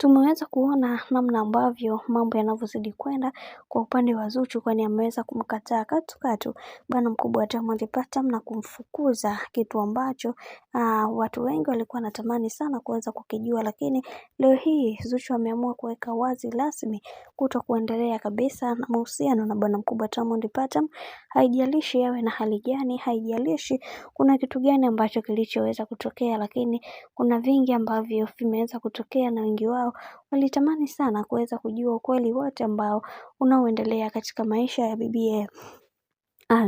Tumeweza kuona namna ambavyo mambo yanavyozidi kwenda kwa upande wa Zuchu, kwani ameweza kumkataa katukatu bwana mkubwa wa Diamond Platnumz na kumfukuza, kitu ambacho watu wengi walikuwa wanatamani sana kuweza kukijua, lakini leo hii Zuchu ameamua kuweka wazi rasmi kutokuendelea kabisa na mahusiano na bwana mkubwa Diamond Platnumz. Haijalishi yawe na hali gani, haijalishi kuna kitu gani ambacho kilichoweza kutokea, lakini kuna vingi ambavyo vimeweza kutokea na wengi wao walitamani sana kuweza kujua ukweli wote ambao unaoendelea katika maisha ya bibiye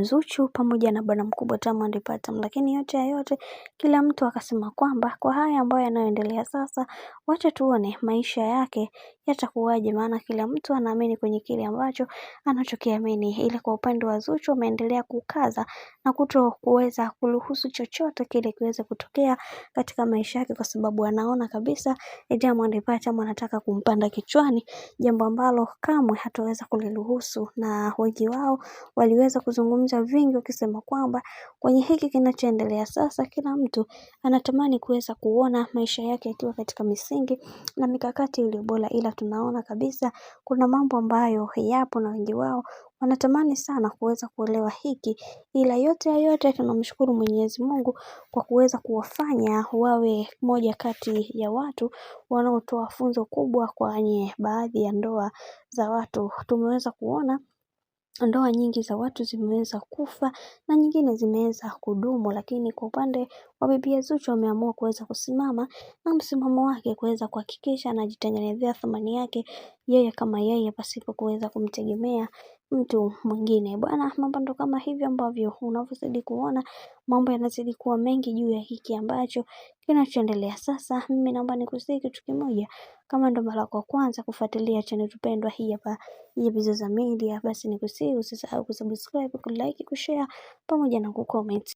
Zuchu pamoja na bwana mkubwa Diamond Platnumz. Lakini yote ya yote, kila mtu akasema kwamba kwa haya ambayo yanayoendelea sasa, wacha tuone maisha yake yatakuwaje, maana kila mtu anaamini kwenye kile ambacho anachokiamini. Ile kwa upande wa Zuchu ameendelea kukaza na kuweza kuruhusu chochote kile kiweze kutokea katika maisha yake, kwa sababu anaona kabisa Diamond Platnumz anataka kumpanda kichwani, jambo ambalo kamwe hataweza kuliruhusu. Na wengi wao waliweza kuzungumza vingi wakisema kwamba kwenye hiki kinachoendelea sasa, kila mtu anatamani kuweza kuona maisha yake yakiwa katika misingi na mikakati iliyo bora, ila tunaona kabisa kuna mambo ambayo yapo na wengi wao wanatamani sana kuweza kuelewa hiki, ila yote ya yote tunamshukuru Mwenyezi Mungu kwa kuweza kuwafanya wawe moja kati ya watu wanaotoa funzo kubwa kwenye baadhi ya ndoa za watu. Tumeweza kuona ndoa nyingi za watu zimeweza kufa na nyingine zimeweza kudumu, lakini kwa upande wa bibi Zuchu ameamua kuweza kusimama na msimamo wake, kuweza kuhakikisha anajitengenezea thamani yake yeye kama yeye, pasipo kuweza kumtegemea mtu mwingine. Bwana, mambo ndo kama hivyo ambavyo unavyozidi kuona mambo yanazidi kuwa mengi juu ya hiki ambacho kinachoendelea sasa. Mimi naomba nikusihi kitu kimoja, kama ndo mara kwa kwanza kufuatilia channel tupendwa hii hapa ya Bizoza Media, basi nikusihi usisahau kusubscribe, kulike, kushare pamoja na kucomment.